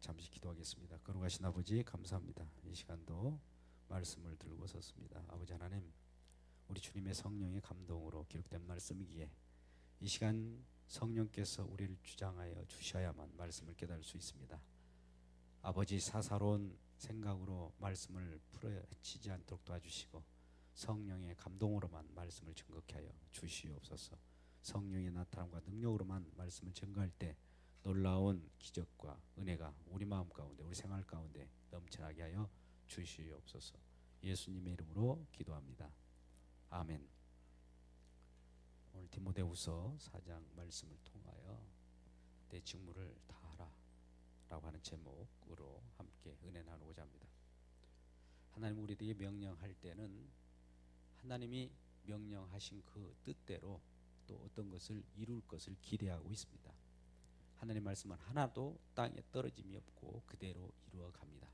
잠시 기도하겠습니다. 거룩하신 아버지 감사합니다. 이 시간도 말씀을 들고 섰습니다. 아버지 하나님, 우리 주님의 성령의 감동으로 기록된 말씀이기에 이 시간 성령께서 우리를 주장하여 주셔야만 말씀을 깨달을 수 있습니다. 아버지, 사사로운 생각으로 말씀을 풀어헤치지 않도록 도와주시고 성령의 감동으로만 말씀을 증거케 하여 주시옵소서. 성령의 나타남과 능력으로만 말씀을 증거할 때 놀라운 기적과 은혜가 우리 마음 가운데, 우리 생활 가운데 넘쳐나게 하여 주시옵소서. 예수님의 이름으로 기도합니다. 아멘. 오늘 디모데후서 4장 말씀을 통하여 내 직무를 다하라 라고 하는 제목으로 함께 은혜 나누고자 합니다. 하나님 우리에게 명령할 때는 하나님이 명령하신 그 뜻대로 또 어떤 것을 이룰 것을 기대하고 있습니다. 하나님 말씀은 하나도 땅에 떨어짐이 없고 그대로 이루어 갑니다.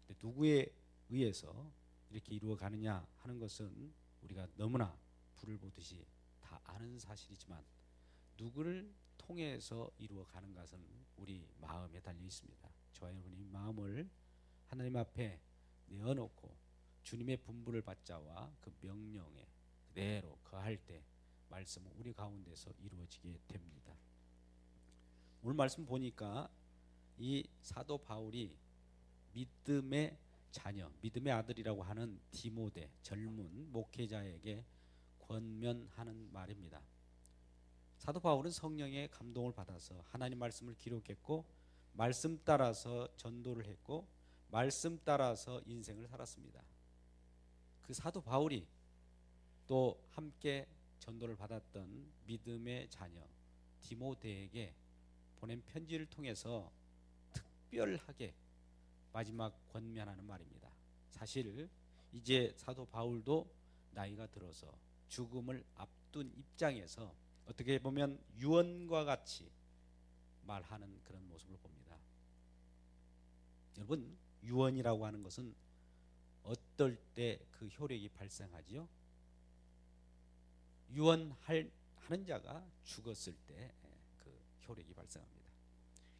근데 누구에 의해서 이렇게 이루어 가느냐 하는 것은 우리가 너무나 불을 보듯이 다 아는 사실이지만 누구를 통해서 이루어 가는 것은 우리 마음에 달려 있습니다. 저와 여러분이 마음을 하나님 앞에 내어놓고 주님의 분부를 받자와 그 명령에 그대로 거할 때 말씀은 우리 가운데서 이루어지게 됩니다. 오늘 말씀 보니까 이 사도 바울이 믿음의 자녀, 믿음의 아들이라고 하는 디모데 젊은 목회자에게 권면하는 말입니다. 사도 바울은 성령의 감동을 받아서 하나님 말씀을 기록했고 말씀 따라서 전도를 했고 말씀 따라서 인생을 살았습니다. 그 사도 바울이 또 함께 전도를 받았던 믿음의 자녀 디모데에게 보낸 편지를 통해서 특별하게 마지막 권면하는 말입니다. 사실 이제 사도 바울도 나이가 들어서 죽음을 앞둔 입장에서 어떻게 보면 유언과 같이 말하는 그런 모습을 봅니다. 여러분, 유언이라고 하는 것은 어떨 때 그 효력이 발생하지요? 유언하는 자가 죽었을 때 그 효력이 발생합니다.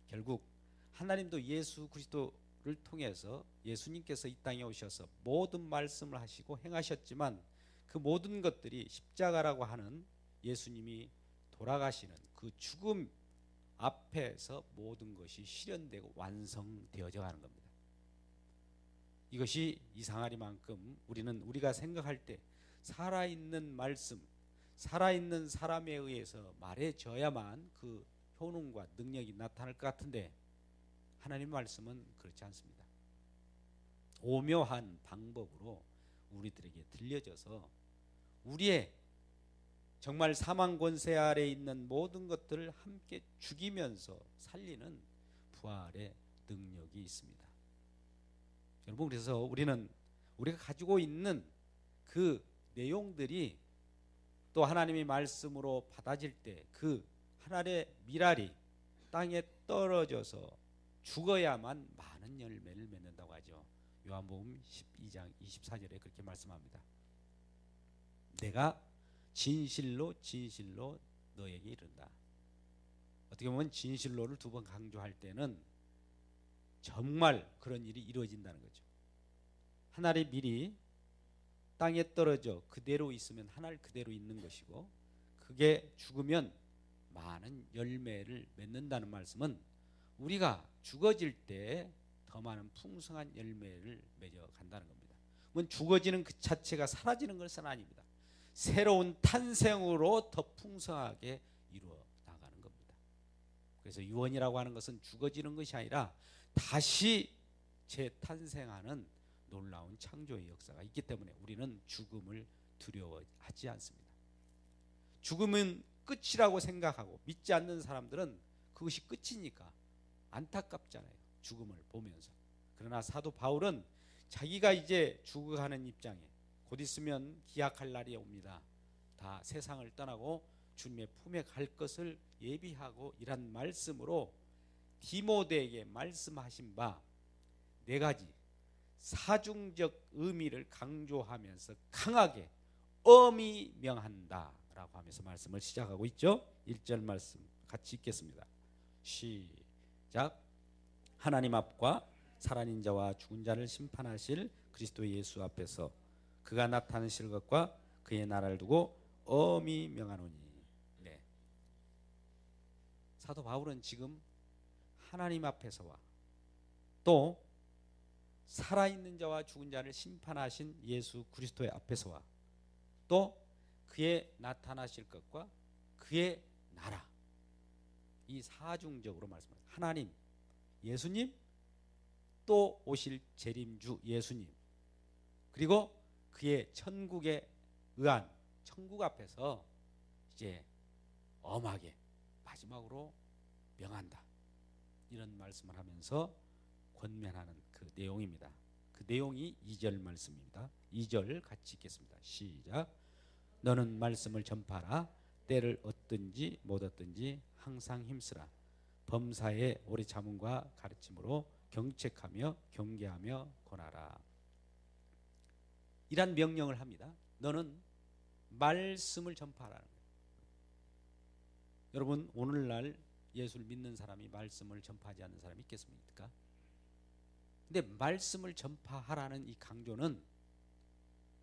결국 하나님도 예수 그리스도를 통해서 예수님께서 이 땅에 오셔서 모든 말씀을 하시고 행하셨지만 그 모든 것들이 십자가라고 하는 예수님이 돌아가시는 그 죽음 앞에서 모든 것이 실현되고 완성되어져 가는 겁니다. 이것이 이상하리만큼 우리는 우리가 생각할 때 살아있는 말씀, 살아있는 사람에 의해서 말해져야만 그 효능과 능력이 나타날 것 같은데 하나님 말씀은 그렇지 않습니다. 오묘한 방법으로 우리들에게 들려져서 우리의 정말 사망 권세 아래 있는 모든 것들을 함께 죽이면서 살리는 부활의 능력이 있습니다. 여러분, 그래서 우리가 가지고 있는 그 내용들이 또 하나님의 말씀으로 받아질 때 그 하나님의 밀알이 땅에 떨어져서 죽어야만 많은 열매를 맺는다고 하죠. 요한복음 12장 24절에 그렇게 말씀합니다. 내가 진실로 진실로 너에게 이른다. 어떻게 보면 진실로를 두 번 강조할 때는 정말 그런 일이 이루어진다는 거죠. 하나님의 밀이 땅에 떨어져 그대로 있으면 하늘 그대로 있는 것이고 그게 죽으면 많은 열매를 맺는다는 말씀은 우리가 죽어질 때 더 많은 풍성한 열매를 맺어 간다는 겁니다. 그건 죽어지는 그 자체가 사라지는 것은 아닙니다. 새로운 탄생으로 더 풍성하게 이루어 나가는 겁니다. 그래서 유언이라고 하는 것은 죽어지는 것이 아니라 다시 재탄생하는 놀라운 창조의 역사가 있기 때문에 우리는 죽음을 두려워하지 않습니다. 죽음은 끝이라고 생각하고 믿지 않는 사람들은 그것이 끝이니까 안타깝잖아요. 죽음을 보면서. 그러나 사도 바울은 자기가 이제 죽어가는 입장에 곧 있으면 기약할 날이 옵니다. 다 세상을 떠나고 주님의 품에 갈 것을 예비하고 이란 말씀으로 디모데에게 말씀하신 바 네 가지 사중적 의미를 강조하면서 강하게 엄히 명한다 라고 하면서 말씀을 시작하고 있죠. 1절 말씀 같이 읽겠습니다. 시작. 하나님 앞과 살아있는 자와 죽은 자를 심판하실 그리스도 예수 앞에서 그가 나타나실 것과 그의 나라를 두고 엄히 명하노니. 네. 사도 바울은 지금 하나님 앞에서와 또 살아있는 자와 죽은 자를 심판하신 예수 그리스도의 앞에서와 또 그의 나타나실 것과 그의 나라, 이 사중적으로 말씀합니다. 하나님, 예수님, 또 오실 재림주 예수님, 그리고 그의 천국에 의한 천국 앞에서 이제 엄하게 마지막으로 명한다, 이런 말씀을 하면서 권면하는 그 내용입니다. 그 내용이 2절 말씀입니다. 2절 같이 읽겠습니다. 시작. 너는 말씀을 전파하라. 때를 얻든지 못 얻든지 항상 힘쓰라. 범사에 오래 참음과 가르침으로 경책하며 경계하며 권하라. 이란 명령을 합니다. 너는 말씀을 전파하라는 거예요. 여러분, 오늘날 예수를 믿는 사람이 말씀을 전파하지 않는 사람이 있겠습니까? 근데 말씀을 전파하라는 이 강조는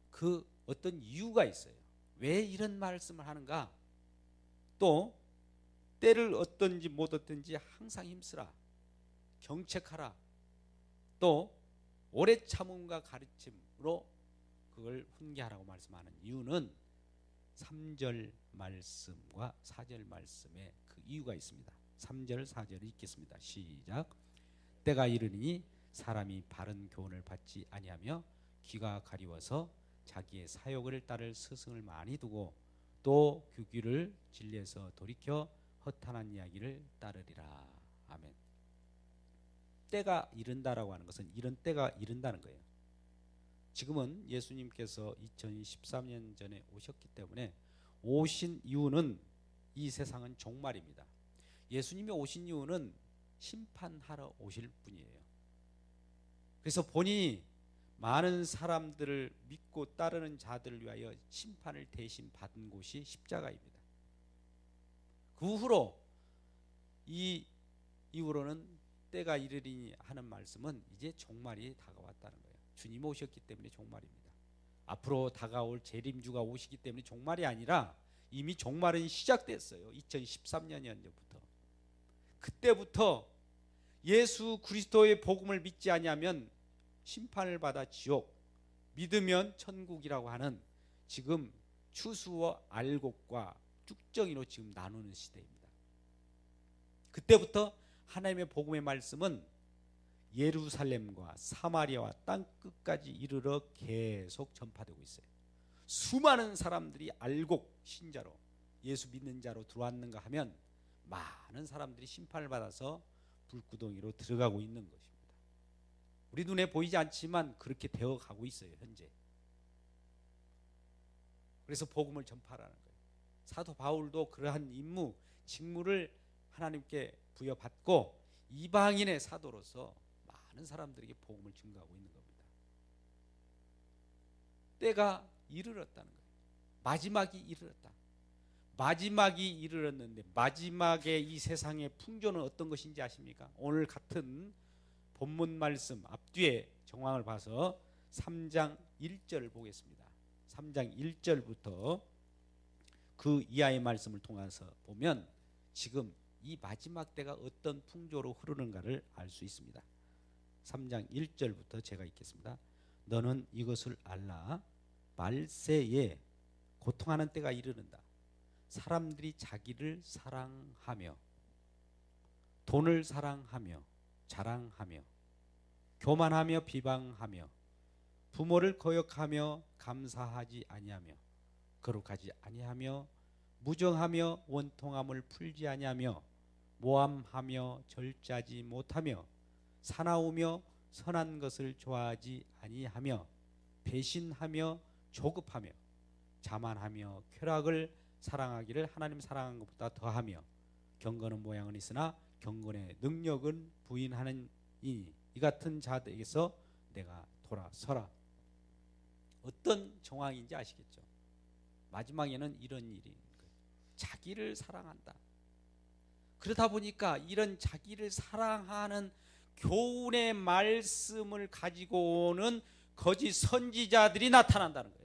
그 어떤 이유가 있어요. 왜 이런 말씀을 하는가? 또 때를 얻든지 못 얻든지 항상 힘쓰라. 경책하라. 또 오래 참음과 가르침으로 그걸 훈계하라고 말씀하는 이유는 3절 말씀과 4절 말씀에 그 이유가 있습니다. 3절 4절을 읽겠습니다. 시작. 때가 이르니 사람이 바른 교훈을 받지 아니하며 귀가 가리워서 자기의 사욕을 따를 스승을 많이 두고 또 규규를 진리에서 돌이켜 허탄한 이야기를 따르리라. 아멘. 때가 이른다라고 하는 것은 이런 때가 이른다는 거예요. 지금은 예수님께서 2013년 전에 오셨기 때문에 오신 이유는 이 세상은 종말입니다. 예수님이 오신 이유는 심판하러 오실 분이에요. 그래서 본인이 많은 사람들을 믿고 따르는 자들을 위하여 심판을 대신 받은 곳이 십자가입니다. 그 후로 이 이후로는 때가 이르리니 하는 말씀은 이제 종말이 다가왔다는 거예요. 주님 오셨기 때문에 종말입니다. 앞으로 다가올 재림주가 오시기 때문에 종말이 아니라 이미 종말은 시작됐어요. 2013년부터. 그때부터 예수 그리스도의 복음을 믿지 아니하면 심판을 받아 지옥, 믿으면 천국이라고 하는 지금 추수와 알곡과 쭉정이로 지금 나누는 시대입니다. 그때부터 하나님의 복음의 말씀은 예루살렘과 사마리아와 땅 끝까지 이르러 계속 전파되고 있어요. 수많은 사람들이 알곡 신자로 예수 믿는 자로 들어왔는가 하면 많은 사람들이 심판을 받아서 불구덩이로 들어가고 있는 것입니다. 우리 눈에 보이지 않지만 그렇게 되어가고 있어요, 현재. 그래서 복음을 전파하라는 거예요. 사도 바울도 그러한 임무, 직무를 하나님께 부여받고 이방인의 사도로서 많은 사람들에게 복음을 증거하고 있는 겁니다. 때가 이르렀다는 거예요. 마지막이 이르렀다. 마지막이 이르렀는데 마지막에 이 세상의 풍조는 어떤 것인지 아십니까? 오늘 같은 본문 말씀 앞뒤에 정황을 봐서 3장 1절을 보겠습니다. 3장 1절부터 그 이하의 말씀을 통해서 보면 지금 이 마지막 때가 어떤 풍조로 흐르는가를 알 수 있습니다. 3장 1절부터 제가 읽겠습니다. 너는 이것을 알라. 말세에 고통하는 때가 이르는다. 사람들이 자기를 사랑하며 돈을 사랑하며 자랑하며 교만하며 비방하며 부모를 거역하며 감사하지 아니하며 거룩하지 아니하며 무정하며 원통함을 풀지 아니하며 모함하며 절제하지 못하며 사나우며 선한 것을 좋아하지 아니하며 배신하며 조급하며 자만하며 쾌락을 사랑하기를 하나님 사랑한 것보다 더하며 경건한 모양은 있으나 경건의 능력은 부인하는 이 같은 자들에게서 내가 돌아서라. 어떤 정황인지 아시겠죠? 마지막에는 이런 일이 있는 거예요. 자기를 사랑한다. 그러다 보니까 이런 자기를 사랑하는 교훈의 말씀을 가지고 오는 거짓 선지자들이 나타난다는 거예요.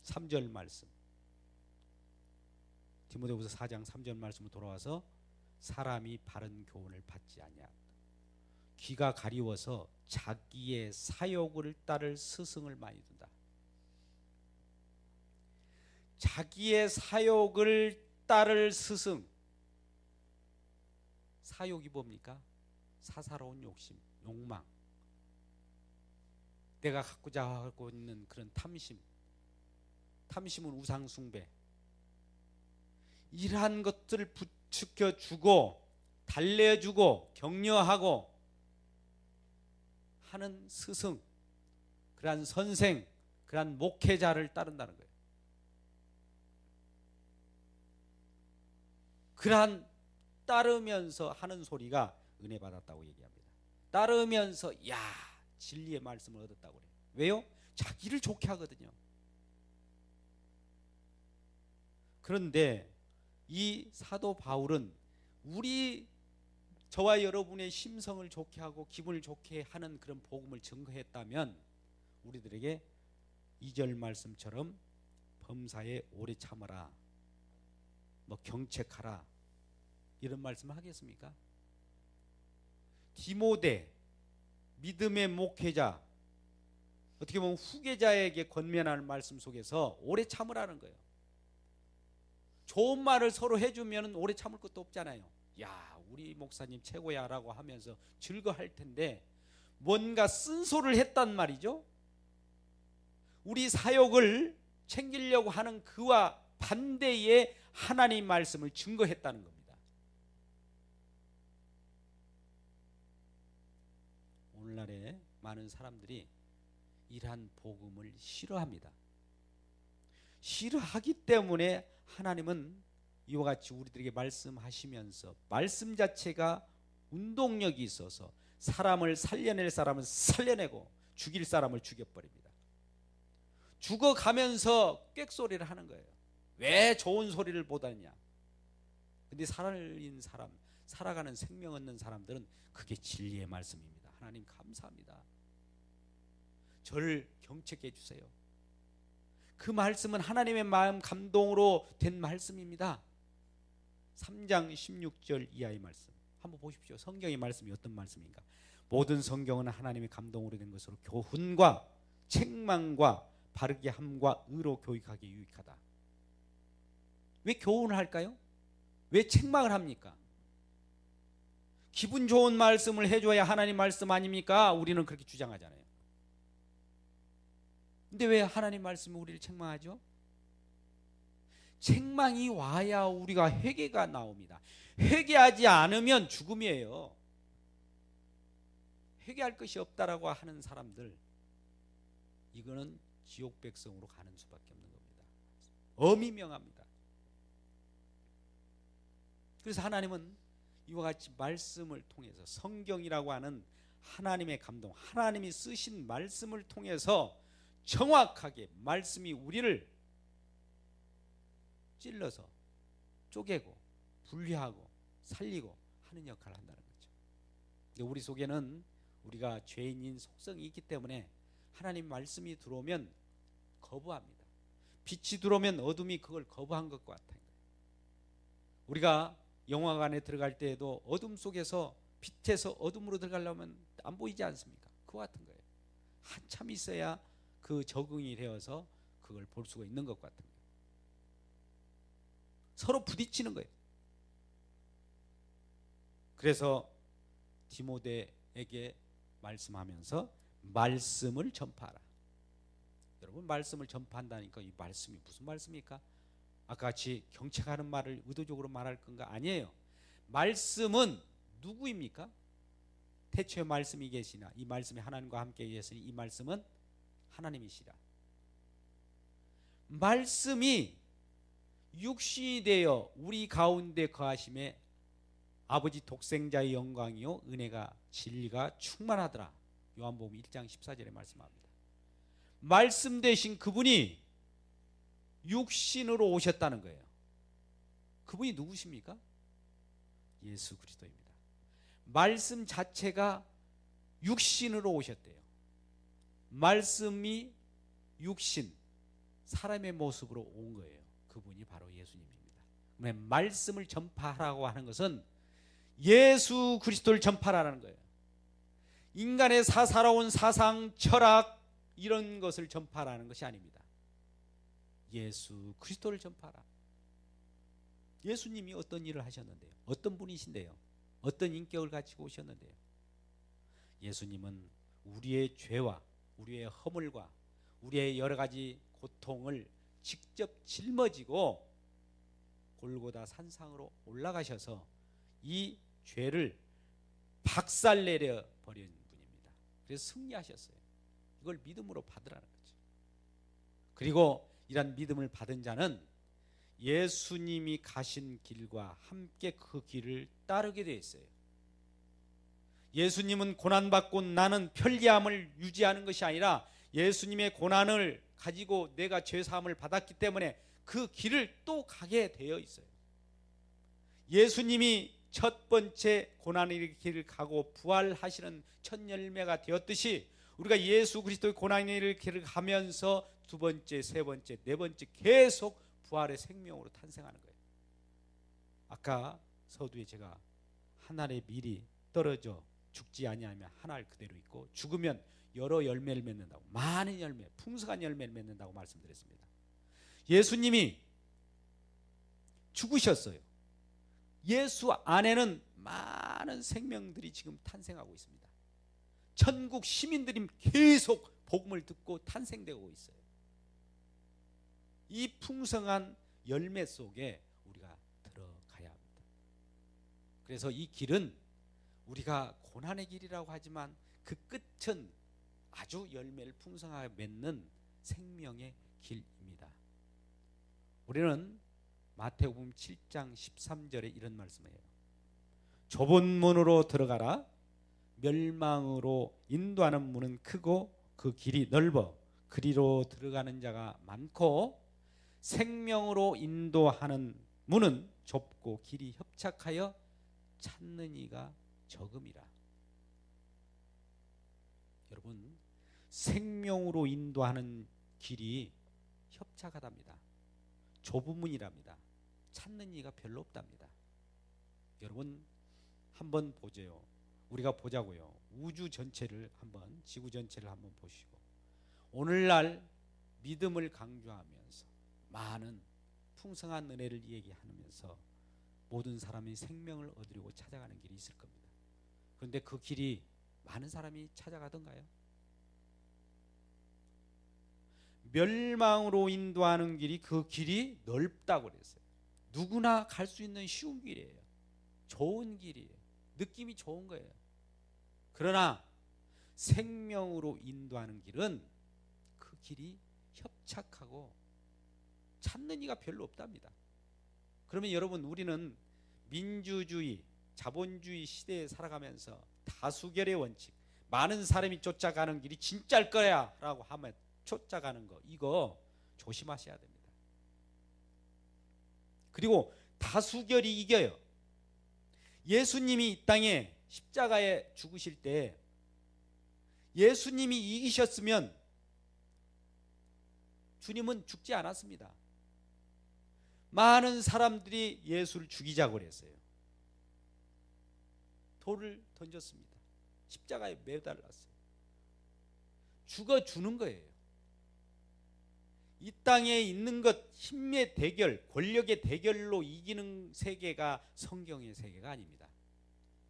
3절 말씀, 디모데후서 4장 3절 말씀으로 돌아와서 사람이 바른 교훈을 받지 아니하다. 귀가 가리워서 자기의 사욕을 따를 스승을 많이 둔다. 자기의 사욕을 따를 스승. 사욕이 뭡니까? 사사로운 욕심, 욕망, 내가 갖고자 하고 있는 그런 탐심. 탐심은 우상 숭배. 이러한 것들을 부추겨주고 달래주고 격려하고 하는 스승, 그러한 선생, 그러한 목회자를 따른다는 거예요. 그러한 따르면서 하는 소리가 은혜 받았다고 얘기합니다. 따르면서 야, 진리의 말씀을 얻었다고 그래요. 왜요? 자기를 좋게 하거든요. 그런데 이 사도 바울은 저와 여러분의 심성을 좋게 하고 기분을 좋게 하는 그런 복음을 증거했다면 우리들에게 2절 말씀처럼 범사에 오래 참으라, 경책하라, 이런 말씀을 하겠습니까? 디모데, 믿음의 목회자, 어떻게 보면 후계자에게 권면하는 말씀 속에서 오래 참으라는 거예요. 좋은 말을 서로 해주면 오래 참을 것도 없잖아요. 야, 우리 목사님 최고야 라고 하면서 즐거워할 텐데 뭔가 쓴소리를 했단 말이죠. 우리 사역을 챙기려고 하는 그와 반대의 하나님 말씀을 증거했다는 겁니다. 오늘날에 많은 사람들이 이러한 복음을 싫어합니다. 싫어하기 때문에 하나님은 이와 같이 우리들에게 말씀하시면서 말씀 자체가 운동력이 있어서 사람을 살려낼 사람을 살려내고 죽일 사람을 죽여버립니다. 죽어가면서 꽥소리를 하는 거예요. 왜 좋은 소리를 못하느냐. 근데 살아있는 사람, 살아가는 생명 얻는 사람들은 그게 진리의 말씀입니다. 하나님 감사합니다. 저를 경책해 주세요. 그 말씀은 하나님의 마음 감동으로 된 말씀입니다. 3장 16절 이하의 말씀 한번 보십시오. 성경의 말씀이 어떤 말씀인가. 모든 성경은 하나님의 감동으로 된 것으로 교훈과 책망과 바르게 함과 의로 교육하기에 유익하다. 왜 교훈을 할까요? 왜 책망을 합니까? 기분 좋은 말씀을 해줘야 하나님 말씀 아닙니까? 우리는 그렇게 주장하잖아요. 근데 왜 하나님 말씀이 우리를 책망하죠? 책망이 와야 우리가 회개가 나옵니다. 회개하지 않으면 죽음이에요. 회개할 것이 없다라고 하는 사람들, 이거는 지옥 백성으로 가는 수밖에 없는 겁니다. 엄히 명합니다. 그래서 하나님은 이와 같이 말씀을 통해서 성경이라고 하는 하나님의 감동, 하나님이 쓰신 말씀을 통해서 정확하게 말씀이 우리를 찔러서 쪼개고 분리하고 살리고 하는 역할을 한다는 거죠. 근데 우리 속에는 우리가 죄인인 속성이 있기 때문에 하나님 말씀이 들어오면 거부합니다. 빛이 들어오면 어둠이 그걸 거부한 것 같아요. 우리가 영화관에 들어갈 때에도 어둠 속에서 빛에서 어둠으로 들어가려면 안 보이지 않습니까? 그와 같은 거예요. 한참 있어야 그 적응이 되어서 그걸 볼 수가 있는 것 같은 거예요. 서로 부딪히는 거예요. 그래서 디모데에게 말씀하면서 말씀을 전파하라. 여러분, 말씀을 전파한다니까 이 말씀이 무슨 말씀입니까? 아까 같이 경책하는 말을 의도적으로 말할 건가? 아니에요. 말씀은 누구입니까? 태초에 말씀이 계시나 이 말씀이 하나님과 함께 계시니 이 말씀은 하나님이시라. 말씀이 육신이 되어 우리 가운데 거하심에 아버지 독생자의 영광이요 은혜가 진리가 충만하더라. 요한복음 1장 14절에 말씀합니다. 말씀 되신 그분이 육신으로 오셨다는 거예요. 그분이 누구십니까? 예수 그리스도입니다. 말씀 자체가 육신으로 오셨대요. 말씀이 육신, 사람의 모습으로 온 거예요. 그분이 바로 예수님입니다. 말씀을 전파하라고 하는 것은 예수 그리스도를 전파하라는 거예요. 인간의 사사로운 사상, 철학 이런 것을 전파하라는 것이 아닙니다. 예수 그리스도를 전파하라. 예수님이 어떤 일을 하셨는데요? 어떤 분이신데요? 어떤 인격을 가지고 오셨는데요? 예수님은 우리의 죄와 우리의 허물과 우리의 여러 가지 고통을 직접 짊어지고 골고다 산상으로 올라가셔서 이 죄를 박살내려 버린 분입니다. 그래서 승리하셨어요. 이걸 믿음으로 받으라는 거죠. 그리고 이런 믿음을 받은 자는 예수님이 가신 길과 함께 그 길을 따르게 되어 있어요. 예수님은 고난받고 나는 편리함을 유지하는 것이 아니라 예수님의 고난을 가지고 내가 죄사함을 받았기 때문에 그 길을 또 가게 되어 있어요. 예수님이 첫 번째 고난의 길을 가고 부활하시는 첫 열매가 되었듯이 우리가 예수 그리스도의 고난의 길을 가면서 두 번째, 세 번째, 네 번째 계속 부활의 생명으로 탄생하는 거예요. 아까 서두에 제가 한 알의 밀이 떨어져 죽지 아니하면 한 알 그대로 있고 죽으면 여러 열매를 맺는다고, 많은 열매, 풍성한 열매를 맺는다고 말씀드렸습니다. 예수님이 죽으셨어요. 예수 안에는 많은 생명들이 지금 탄생하고 있습니다. 천국 시민들이 계속 복음을 듣고 탄생되고 있어요. 이 풍성한 열매 속에 우리가 들어가야 합니다. 그래서 이 길은 우리가 고난의 길이라고 하지만 그 끝은 아주 열매를 풍성하게 맺는 생명의 길입니다. 우리는 마태복음 7장 13절에 이런 말씀을 해요. 좁은 문으로 들어가라. 멸망으로 인도하는 문은 크고 그 길이 넓어 그리로 들어가는 자가 많고 생명으로 인도하는 문은 좁고 길이 협착하여 찾는 이가 적음이라. 여러분, 생명으로 인도하는 길이 협착하답니다. 좁은 문이랍니다. 찾는 이가 별로 없답니다. 여러분 한번 보세요. 우리가 보자고요. 우주 전체를 한번, 지구 전체를 한번 보시고 오늘날 믿음을 강조하면서 많은 풍성한 은혜를 얘기하면서 모든 사람이 생명을 얻으려고 찾아가는 길이 있을 겁니다. 그런데 그 길이 많은 사람이 찾아가던가요? 멸망으로 인도하는 길이, 그 길이 넓다고 그랬어요. 누구나 갈 수 있는 쉬운 길이에요. 좋은 길이에요. 느낌이 좋은 거예요. 그러나 생명으로 인도하는 길은 그 길이 협착하고 찾는 이가 별로 없답니다. 그러면 여러분, 우리는 민주주의, 자본주의 시대에 살아가면서 다수결의 원칙, 많은 사람이 쫓아가는 길이 진짜일 거야 라고 하면 쫓아가는 거, 이거 조심하셔야 됩니다. 그리고 다수결이 이겨요. 예수님이 이 땅에 십자가에 죽으실 때 예수님이 이기셨으면 주님은 죽지 않았습니다. 많은 사람들이 예수를 죽이자고 그랬어요. 돌을 던졌습니다. 십자가에 매달랐어요. 죽어주는 거예요. 이 땅에 있는 것, 힘의 대결, 권력의 대결로 이기는 세계가 성경의 세계가 아닙니다.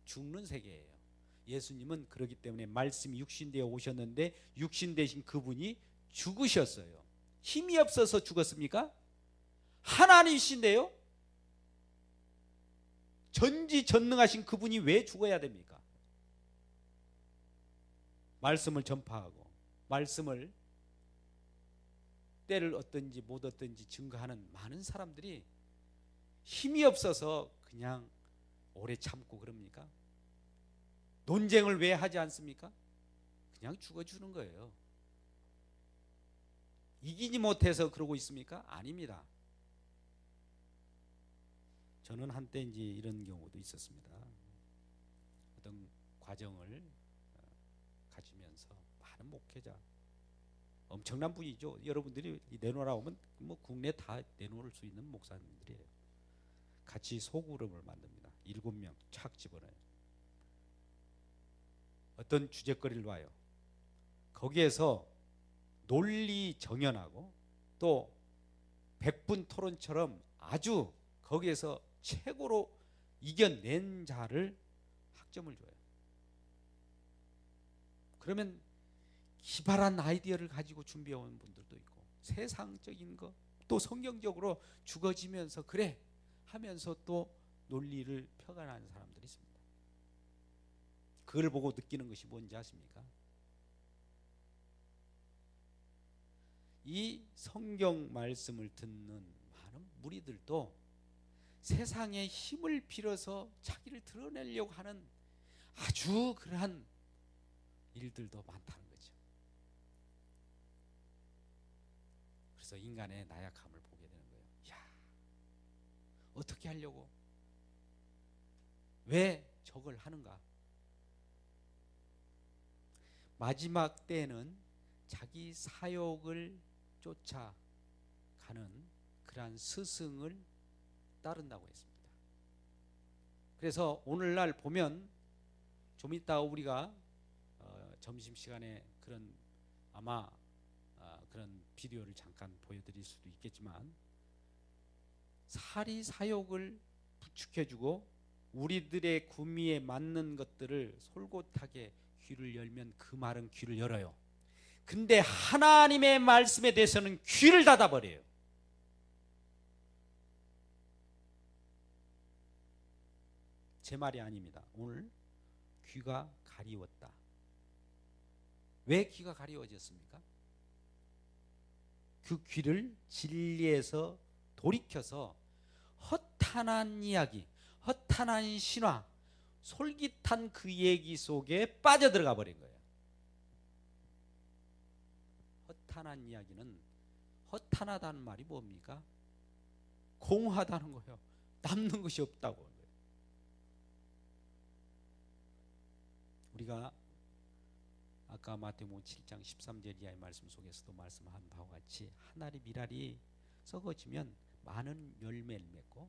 죽는 세계예요. 예수님은 그렇기 때문에 말씀이 육신되어 오셨는데 육신 되신 그분이 죽으셨어요. 힘이 없어서 죽었습니까? 하나님이신데요. 전지전능하신 그분이 왜 죽어야 됩니까? 말씀을 전파하고 말씀을 때를 얻든지 못 얻든지 증거하는 많은 사람들이 힘이 없어서 그냥 오래 참고 그럽니까? 논쟁을 왜 하지 않습니까? 그냥 죽어주는 거예요. 이기지 못해서 그러고 있습니까? 아닙니다. 저는 한때 이제 이런 경우도 있었습니다. 어떤 과정을 가지면서 많은 목회자, 엄청난 분이죠. 여러분들이 내놓으라 하면 뭐 국내 다 내놓을 수 있는 목사님들이에요. 같이 소그룹을 만듭니다. 7명 착 집어넣어요. 어떤 주제거리를 봐요. 거기에서 논리 정연하고 또 100분 토론처럼 아주 거기에서 최고로 이겨낸 자를 학점을 줘요. 그러면 기발한 아이디어를 가지고 준비해온 분들도 있고 세상적인 거 또 성경적으로 죽어지면서 그래 하면서 또 논리를 펴가는 사람들이 있습니다. 그걸 보고 느끼는 것이 뭔지 아십니까? 이 성경 말씀을 듣는 많은 무리들도 세상에 힘을 빌어서 자기를 드러내려고 하는 아주 그러한 일들도 많다는 거죠. 그래서 인간의 나약함을 보게 되는 거예요. 야, 어떻게 하려고? 왜 저걸 하는가? 마지막 때에는 자기 사욕을 쫓아가는 그러한 스승을 따른다고 했습니다. 그래서 오늘날 보면 좀 이따 우리가 점심시간에 그런 아마 그런 비디오를 잠깐 보여드릴 수도 있겠지만 사리 사욕을 부축해주고 우리들의 구미에 맞는 것들을 솔곳하게 귀를 열면 그 말은 귀를 열어요. 근데 하나님의 말씀에 대해서는 귀를 닫아버려요. 제 말이 아닙니다. 오늘 귀가 가리웠다. 왜 귀가 가리워졌습니까? 그 귀를 진리에서 돌이켜서 허탄한 이야기, 허탄한 신화, 솔깃한 그 얘기 속에 빠져들어가 버린 거예요. 허탄한 이야기는 허탄하다는 말이 뭡니까? 공허하다는 거예요. 남는 것이 없다고. 우리가 아까 마태복음 7장 13절 이하의 말씀 속에서도 말씀한 바와 같이 한 알이 밀알이 썩어지면 많은 열매를 맺고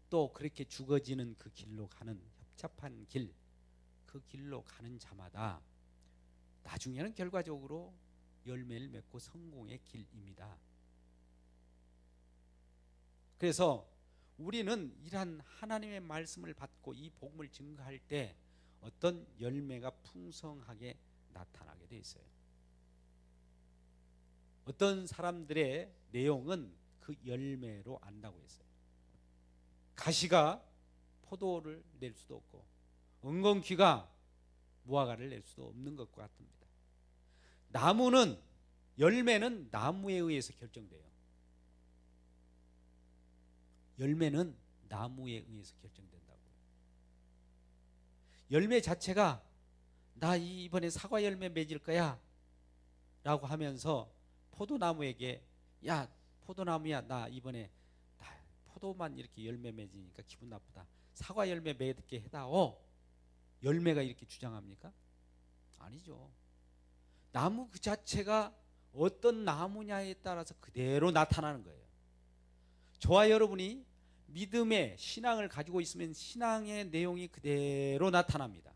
또 그렇게 죽어지는 그 길로 가는 협잡한 길, 그 길로 가는 자마다 나중에는 결과적으로 열매를 맺고 성공의 길입니다. 그래서 우리는 이러한 하나님의 말씀을 받고 이 복음을 증거할 때 어떤 열매가 풍성하게 나타나게 돼 있어요. 어떤 사람들의 내용은 그 열매로 안다고 했어요. 가시가 포도를 낼 수도 없고 엉겅퀴가 무화과를 낼 수도 없는 것과 같습니다. 나무는 열매는 나무에 의해서 결정돼요. 열매는 나무에 의해서 결정된다고. 열매 자체가 나 이번에 사과 열매 맺을 거야 라고 하면서 포도나무에게 야 포도나무야 나 이번에 포도만 이렇게 열매 맺으니까 기분 나쁘다. 사과 열매 맺게 해다오. 열매가 이렇게 주장합니까? 아니죠. 나무 그 자체가 어떤 나무냐에 따라서 그대로 나타나는 거예요. 저와 여러분이 믿음의 신앙을 가지고 있으면 신앙의 내용이 그대로 나타납니다.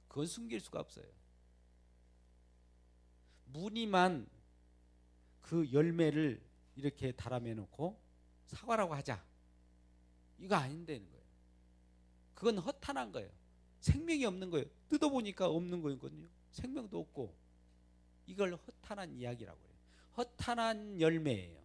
그건 숨길 수가 없어요. 무늬만 그 열매를 이렇게 달아매 놓고 사과라고 하자. 이거 아닌다는 거예요. 그건 허탄한 거예요. 생명이 없는 거예요. 뜯어보니까 없는 거거든요. 생명도 없고. 이걸 허탄한 이야기라고 해요. 허탄한 열매예요.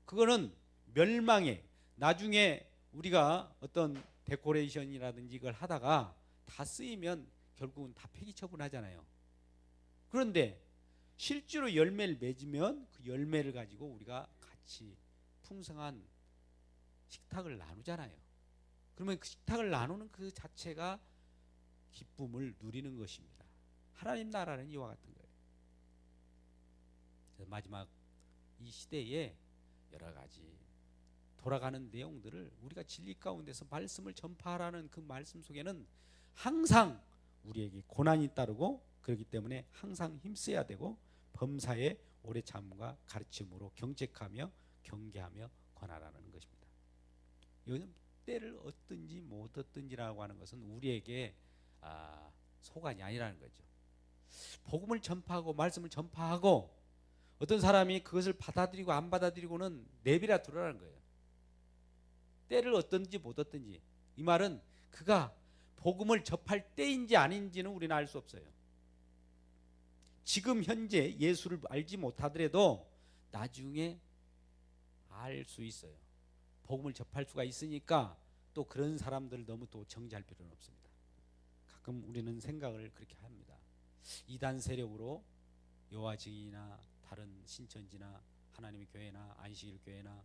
그거는 멸망에 나중에 우리가 어떤 데코레이션이라든지 이걸 하다가 다 쓰이면 결국은 다 폐기 처분하잖아요. 그런데 실제로 열매를 맺으면 그 열매를 가지고 우리가 같이 풍성한 식탁을 나누잖아요. 그러면 그 식탁을 나누는 그 자체가 기쁨을 누리는 것입니다. 하나님 나라는 이와 같은 거예요. 마지막 이 시대에 여러 가지 돌아가는 내용들을 우리가 진리 가운데서 말씀을 전파하라는 그 말씀 속에는 항상 우리에게 고난이 따르고, 그렇기 때문에 항상 힘써야 되고, 범사에 오래 참음과 가르침으로 경책하며 경계하며 권하라는 것입니다. 요즘 때를 얻든지 못 얻든지라고 하는 것은 우리에게 소관이 아니라는 거죠. 복음을 전파하고 말씀을 전파하고, 어떤 사람이 그것을 받아들이고 안 받아들이고는 내비라 두라는 거예요. 때를 얻든지 못 얻든지. 이 말은 그가 복음을 접할 때인지 아닌지는 우리는 알 수 없어요. 지금 현재 예수를 알지 못하더라도 나중에 알 수 있어요. 복음을 접할 수가 있으니까 또 그런 사람들을 너무 또 정죄할 필요는 없습니다. 가끔 우리는 생각을 그렇게 합니다. 이단 세력으로 여호와 증인이나 다른 신천지나 하나님의 교회나 안식일 교회나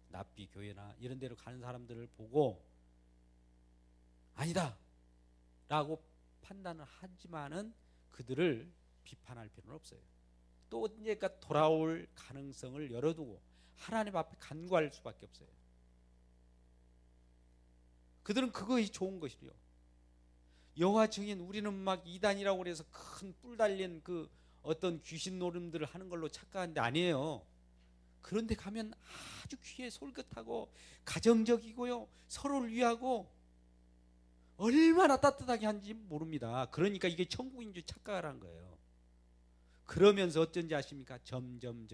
납비 교회나 이런 데로 가는 사람들을 보고 아니다 라고 판단을 하지만은 그들을 비판할 필요는 없어요. 또 언제까 돌아올 가능성을 열어두고 하나님 앞에 간구할 수밖에 없어요. 그들은 그것이 좋은 것이요. 여호와 증인, 우리는 막 이단이라고 그래서 큰 뿔 달린 그 어떤 귀신 노름들을 하는 걸로 착각하는데 아니에요. 그런데 가면 아주 귀에 솔깃하고 가정적이고요, 서로를 위하고 얼마나 따뜻하게 하는지 모릅니다. 그러니까 이게 천국인 줄 착각을 한 거예요. 그러면서 어쩐지 아십니까? 점점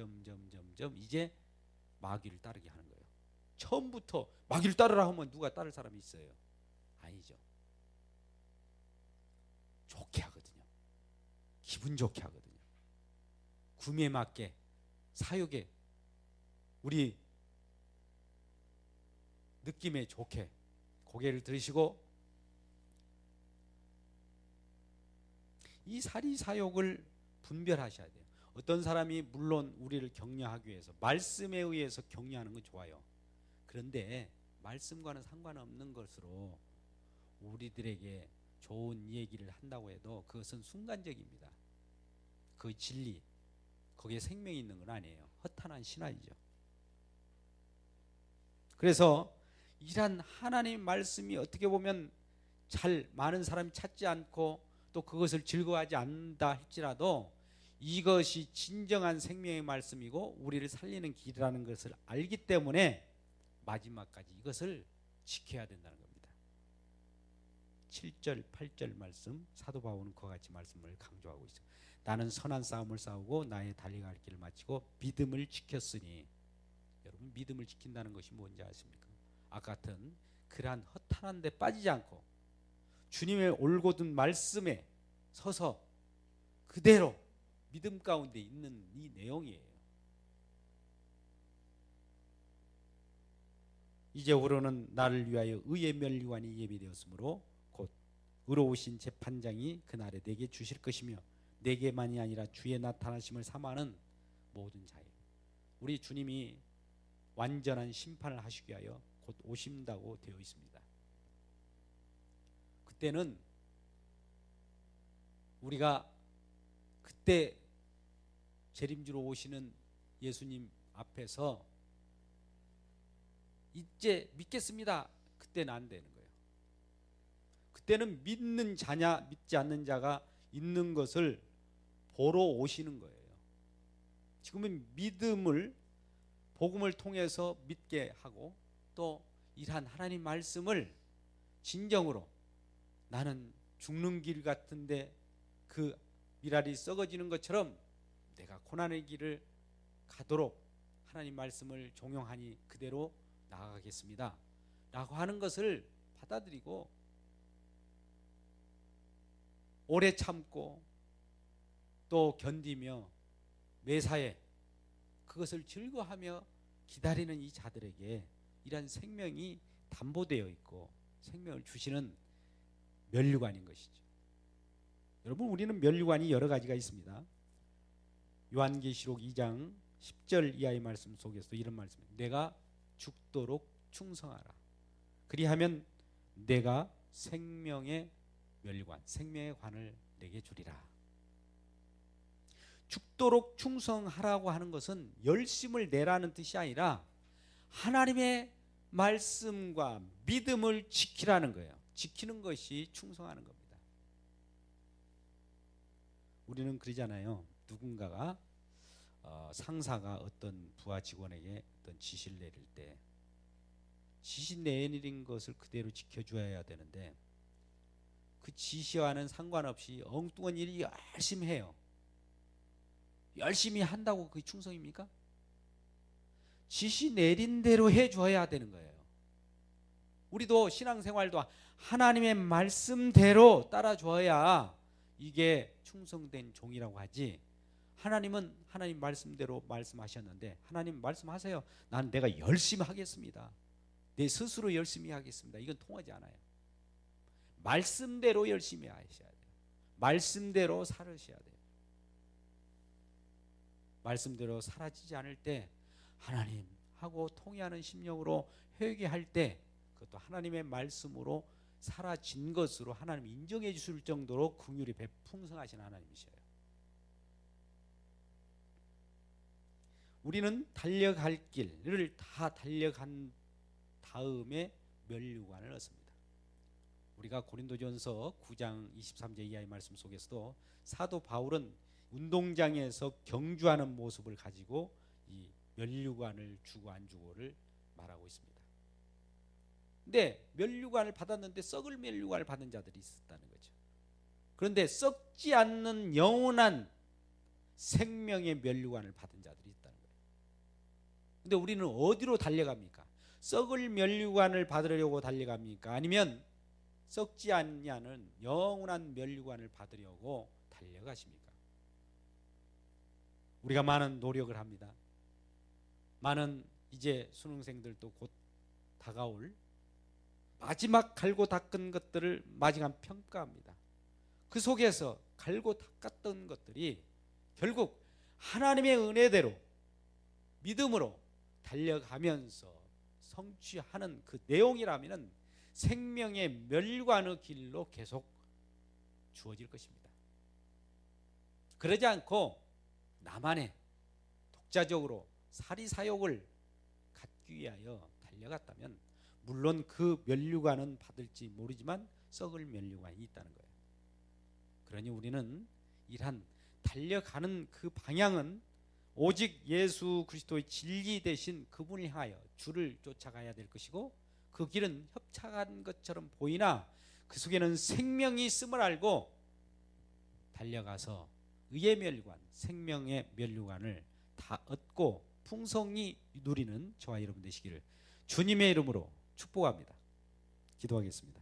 이제 마귀를 따르게 하는 거예요. 처음부터 마귀를 따르라 하면 누가 따를 사람이 있어요? 아니죠. 좋게 하거든요. 기분 좋게 하거든요. 구미에 맞게, 사욕에, 우리 느낌에 좋게 고개를 들으시고, 이 사리사욕을 분별하셔야 돼요. 어떤 사람이 물론 우리를 격려하기 위해서 말씀에 의해서 격려하는 건 좋아요. 그런데 말씀과는 상관없는 것으로 우리들에게 좋은 얘기를 한다고 해도 그것은 순간적입니다. 그 진리, 거기에 생명이 있는 건 아니에요. 허탄한 신화이죠. 그래서 이런 하나님 말씀이 어떻게 보면 잘 많은 사람이 찾지 않고 또 그것을 즐거워하지 않는다 할지라도 이것이 진정한 생명의 말씀이고 우리를 살리는 길이라는 것을 알기 때문에 마지막까지 이것을 지켜야 된다는 겁니다. 7절 8절 말씀, 사도 바울은 그와 같이 말씀을 강조하고 있어요. 나는 선한 싸움을 싸우고 나의 달려갈 길을 마치고 믿음을 지켰으니. 여러분, 믿음을 지킨다는 것이 뭔지 아십니까? 아까 같은 그러한 허탄한 데 빠지지 않고 주님의 올곧은 말씀에 서서 그대로 믿음 가운데 있는 이 내용이에요. 이제후로는 나를 위하여 의의 면류관이 예비되었으므로 곧 의로우신 재판장이 그날에 내게 주실 것이며 내게만이 아니라 주의 나타나심을 삼아하는 모든 자예요. 우리 주님이 완전한 심판을 하시기 위하여 곧 오신다고 되어 있습니다. 그때는 우리가 그때 재림주로 오시는 예수님 앞에서 이제 믿겠습니다, 그때는 안 되는 거예요. 그때는 믿는 자냐 믿지 않는 자가 있는 것을 보러 오시는 거예요. 지금은 믿음을 복음을 통해서 믿게 하고 또 이러한 하나님 말씀을 진정으로 나는 죽는 길 같은데 그 미랄이 썩어지는 것처럼 내가 고난의 길을 가도록 하나님 말씀을 종용하니 그대로 나아가겠습니다 라고 하는 것을 받아들이고 오래 참고 또 견디며 매사에 그것을 즐거워하며 기다리는 이 자들에게 이러한 생명이 담보되어 있고 생명을 주시는 면류관인 것이죠. 여러분, 우리는 면류관이 여러 가지가 있습니다. 요한계시록 2장 10절 이하의 말씀 속에서 이런 말씀입니다. 내가 죽도록 충성하라. 그리하면 내가 생명의 면류관, 생명의 관을 내게 주리라. 죽도록 충성하라고 하는 것은 열심을 내라는 뜻이 아니라 하나님의 말씀과 믿음을 지키라는 거예요. 지키는 것이 충성하는 겁니다. 우리는 그러잖아요. 누군가가 상사가 어떤 부하 직원에게 어떤 지시를 내릴 때 지시 내린 것을 그대로 지켜줘야 되는데 그 지시와는 상관없이 엉뚱한 일 열심히 해요. 열심히 한다고 그게 충성입니까? 지시 내린 대로 해줘야 되는 거예요. 우리도 신앙생활도 하나님의 말씀대로 따라줘야 이게 충성된 종이라고 하지. 하나님은 하나님 말씀대로 말씀하셨는데 하나님 말씀하세요. 난 내가 열심히 하겠습니다. 내 스스로 열심히 하겠습니다. 이건 통하지 않아요. 말씀대로 열심히 하셔야 돼요. 말씀대로 살으셔야 돼요. 말씀대로 사라지지 않을 때 하나님하고 통해하는 심령으로 회개할 때 그것도 하나님의 말씀으로 사라진 것으로 하나님 인정해 주실 정도로 긍휼이 풍성하신 하나님이셔요. 우리는 달려갈 길을 다 달려간 다음에 면류관을 얻습니다. 우리가 고린도전서 9장 23절 이하의 말씀 속에서도 사도 바울은 운동장에서 경주하는 모습을 가지고 이 면류관을 주고 안 주고를 말하고 있습니다. 근데 면류관을 받았는데 썩을 면류관을 받은 자들이 있었다는 거죠. 그런데 썩지 않는 영원한 생명의 면류관을 받은 자들이 있다는 거예요. 근데 우리는 어디로 달려갑니까? 썩을 면류관을 받으려고 달려갑니까? 아니면 썩지 않냐는 영원한 면류관을 받으려고 달려가십니까? 우리가 많은 노력을 합니다. 많은 이제 수능생들도 곧 다가올 마지막 갈고 닦은 것들을 마지막 평가합니다. 그 속에서 갈고 닦았던 것들이 결국 하나님의 은혜대로 믿음으로 달려가면서 성취하는 그 내용이라면 생명의 멸관의 길로 계속 주어질 것입니다. 그러지 않고 나만의 독자적으로 사리사욕을 갖기 위하여 달려갔다면 물론 그 면류관은 받을지 모르지만 썩을 면류관이 있다는 거예요. 그러니 우리는 이러한 달려가는 그 방향은 오직 예수 그리스도의 진리 대신 그분을 향하여 주를 쫓아가야 될 것이고 그 길은 협착한 것처럼 보이나 그 속에는 생명이 있음을 알고 달려가서 의의 멸관, 생명의 멸류관을 다 얻고 풍성히 누리는 저와 여러분 되시기를 주님의 이름으로 축복합니다. 기도하겠습니다.